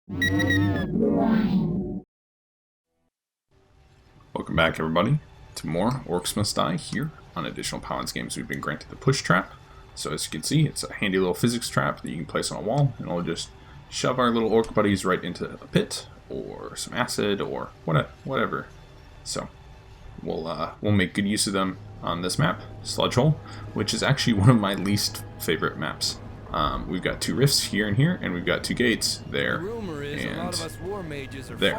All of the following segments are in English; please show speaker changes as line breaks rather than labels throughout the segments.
Welcome back, everybody, to more Orcs Must Die here on additional Paladins games. We've been granted the push trap. So as you can see, it's a handy little physics trap that you can place on a wall, and it'll just shove our little orc buddies right into a pit, or some acid, or whatever. So we'll make good use of them on this map, Sludge Hole, which is actually one of my least favorite maps. We've got two rifts here and here, and we've got two gates there and there.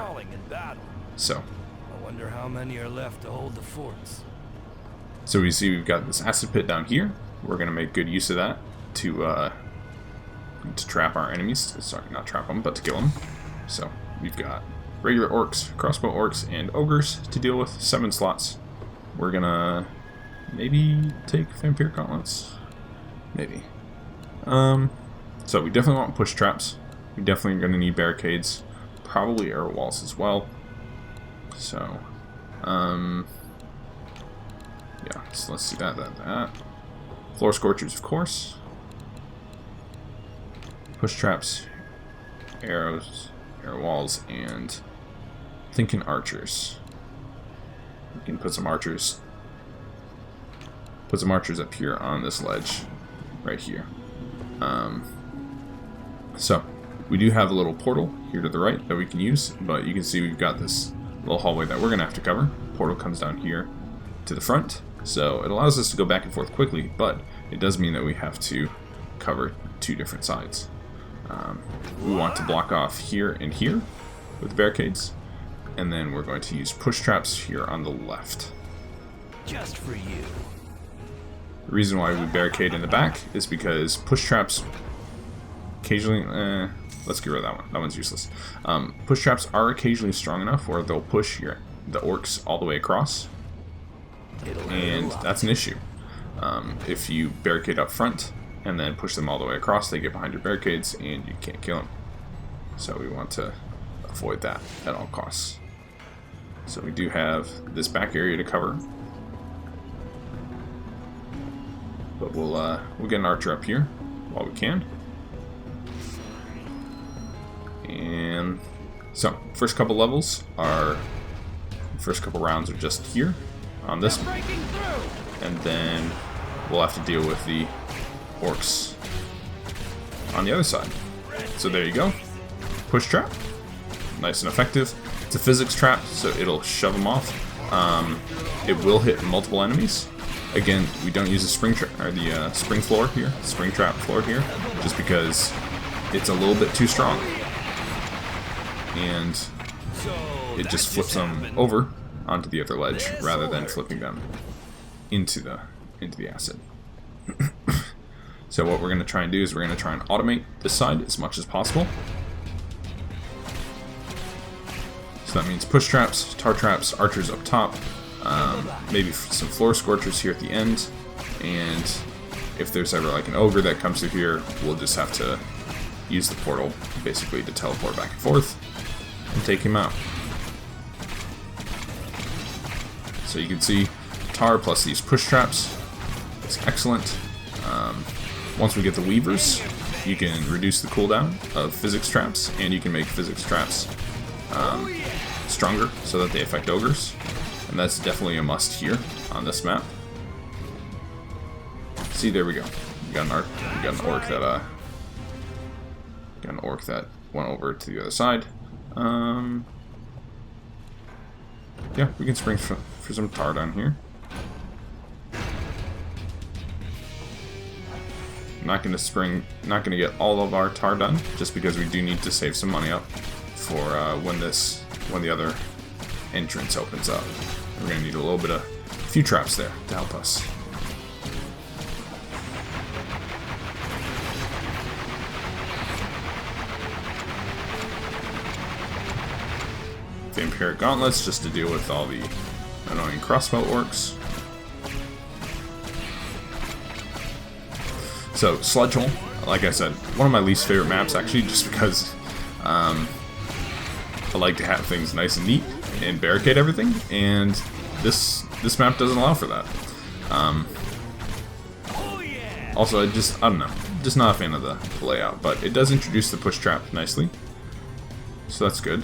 So
I wonder how many are left to hold the forts.
So we see we've got this acid pit down here. We're gonna make good use of that to trap our enemies. Sorry, not trap them, but to kill them. So we've got regular orcs, crossbow orcs, and ogres to deal with. 7 slots. We're gonna maybe take vampire gauntlets. Maybe. So we definitely want push traps. We definitely are gonna need barricades. Probably arrow walls as well. So, yeah, so let's see that. Floor scorchers, of course. Push traps, arrows, arrow walls, and thinking archers. We can put some archers up here on this ledge, right here. So we do have a little portal here to the right that we can use, but you can see we've got this little hallway that we're gonna have to cover. Portal comes down here to the front, so it allows us to go back and forth quickly, but it does mean that we have to cover 2 different sides. We want to block off here and here with barricades, and then we're going to use push traps here on the left.
Just for you.
The reason why we barricade in the back is because push traps occasionally, let's get rid of that one. That one's useless. Push traps are occasionally strong enough where they'll push the orcs all the way across, and that's an issue. If you barricade up front and then push them all the way across, they get behind your barricades and you can't kill them. So we want to avoid that at all costs. So we do have this back area to cover, but we'll get an archer up here while we can. And so, first couple rounds are just here on this one, and then we'll have to deal with the orcs on the other side. So there you go, push trap, nice and effective. It's a physics trap, so it'll shove them off. It will hit multiple enemies. Again, we don't use the spring trap floor here, just because it's a little bit too strong. And it just flips them over onto the other ledge rather than flipping them into the acid. So what we're going to try and do is we're going to try and automate this side as much as possible. So that means push traps, tar traps, archers up top, maybe some floor scorchers here at the end, and if there's ever like an ogre that comes through here, we'll just have to use the portal basically to teleport back and forth and take him out. So you can see tar plus these push traps is excellent. Once we get the weavers, you can reduce the cooldown of physics traps, and you can make physics traps stronger so that they affect ogres, and that's definitely a must here on this map. See, there we go. We got an orc that went over to the other side. Yeah, we can spring for some tar down here. Not gonna get all of our tar done, just because we do need to save some money up for when the other entrance opens up. We're gonna need a few traps there to help us. Vampire gauntlets just to deal with all the annoying crossbow orcs. So Sludge Hole, like I said, one of my least favorite maps actually, just because I like to have things nice and neat and barricade everything, and this map doesn't allow for that. Also, I don't know, just not a fan of the layout, but it does introduce the push trap nicely. So that's good.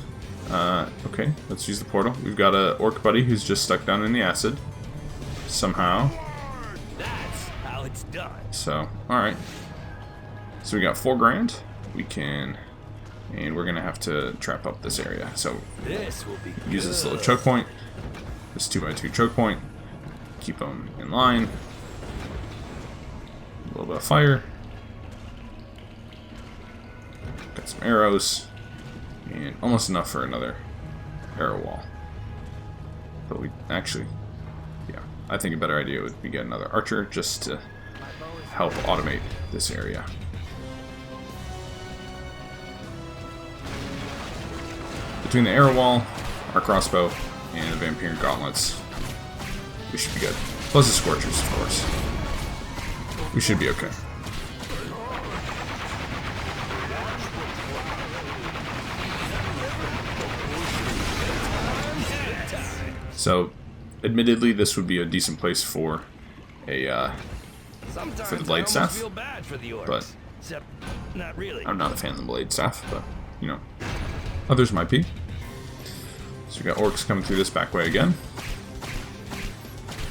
Okay, let's use the portal. We've got a orc buddy who's just stuck down in the acid. Somehow.
That's how it's done.
So, alright. So we got 4 grand. We can... And we're going to have to trap up this area. So,
This will be
use this little
good.
choke point. This 2x2 choke point. Keep them in line. A little bit of fire. Got some arrows. And almost enough for another arrow wall. But we actually... Yeah, I think a better idea would be get another archer just to help automate this area. Between the arrow wall, our crossbow, and the vampire gauntlets, we should be good. Plus the scorchers, of course. We should be okay. So, admittedly, this would be a decent place for a for the blade staff,
Feel bad for the orcs,
but
except not really.
I'm not a fan of the blade staff, but you know, others might be. So we got orcs coming through this back way again.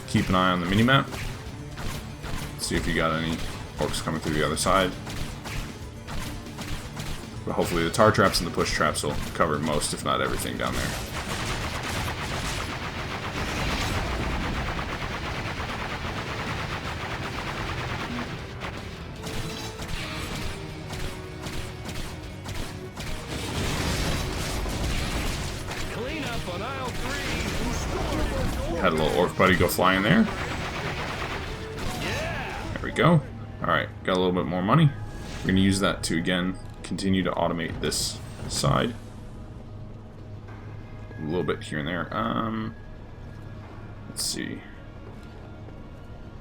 Keep an eye on the mini-map. See if you got any orcs coming through the other side. But hopefully the tar traps and the push traps will cover most, if not everything, down there.
Clean up on aisle 3.
Had a little orc buddy go fly in there. There we go. Alright, got a little bit more money. We're going to use that to, again, continue to automate this side. A little bit here and there. Let's see.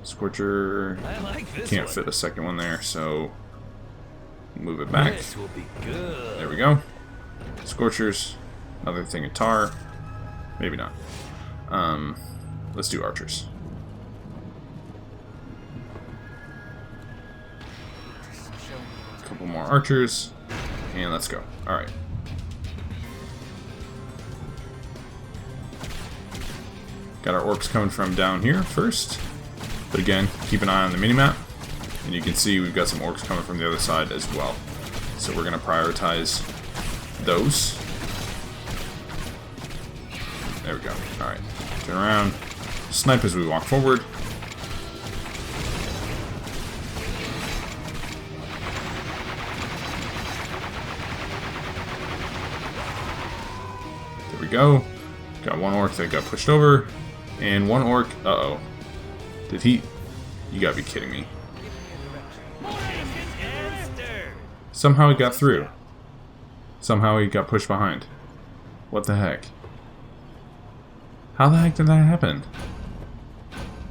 Scorcher.
I like this
Can't
one.
fit a second one there, so move it back.
This will be good.
There we go. Scorchers. Another thing of tar. Maybe not. Let's do archers. A couple more archers. And let's go. Alright. Got our orcs coming from down here first. But again, keep an eye on the minimap. And you can see we've got some orcs coming from the other side as well. So we're going to prioritize those. There we go. Alright. Turn around. Snipe as we walk forward. There we go. Got one orc that got pushed over. And one orc... Uh-oh. Did he... You gotta be kidding me. Somehow he got through. Somehow he got pushed behind. What the heck? How the heck did that happen?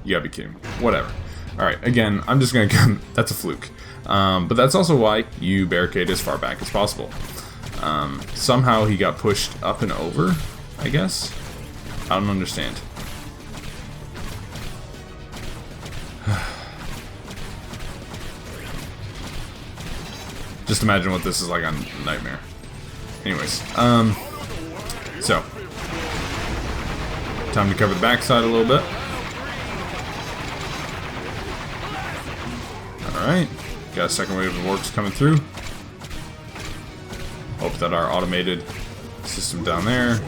You gotta be kidding me. Whatever. Alright, again, I'm just gonna come... That's a fluke. But that's also why you barricade as far back as possible. Somehow he got pushed up and over, I guess? I don't understand. Just imagine what this is like on Nightmare. Anyways, so time to cover the backside a little bit. Alright, got a second wave of orcs coming through. Hope that our automated system down there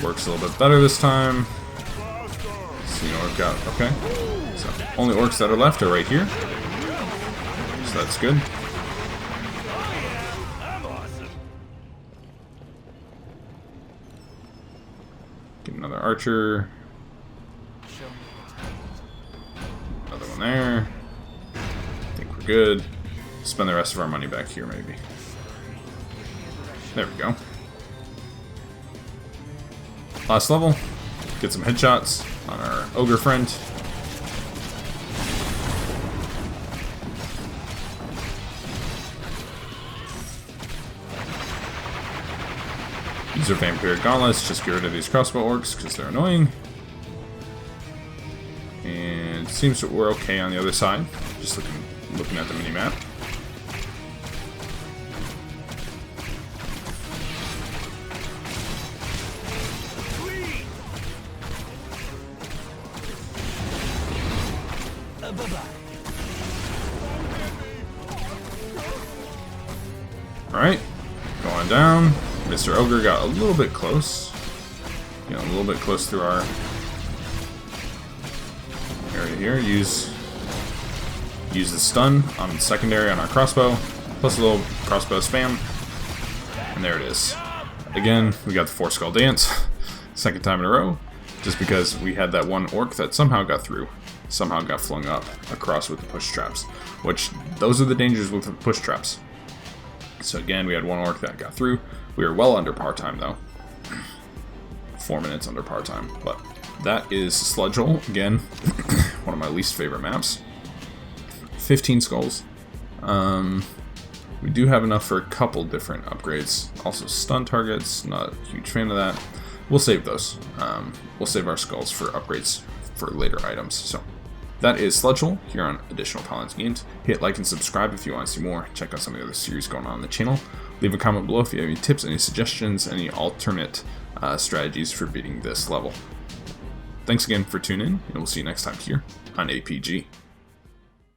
works a little bit better this time. So you know we've got, okay. So only orcs that are left are right here. So that's good. Get another archer. Another one there. I think we're good. Spend the rest of our money back here, maybe. There we go. Last level. Get some headshots on our ogre friend. Use our vampire gauntlets, just get rid of these crossbow orcs because they're annoying. And it seems that we're okay on the other side. Just looking at the mini map. Going down. Mr. Ogre got a little bit close. You know, a little bit close through our area here. Use the stun on the secondary on our crossbow. Plus a little crossbow spam. And there it is. Again, we got the 4 skull dance. Second time in a row. Just because we had that one orc that somehow got through. Somehow got flung up across with the push traps. Which, those are the dangers with the push traps. So again, we had one orc that got through. We were well under par time though. 4 minutes under par time. But that is Sludge Hole. Again, one of my least favorite maps. 15 skulls. We do have enough for a couple different upgrades. Also stun targets, not a huge fan of that. We'll save those. We'll save our skulls for upgrades for later items. So that is Sludge Hole here on Additional Paladins Games. Hit like and subscribe if you want to see more. Check out some of the other series going on the channel. Leave a comment below if you have any tips, any suggestions, any alternate strategies for beating this level. Thanks again for tuning in, and we'll see you next time here on APG.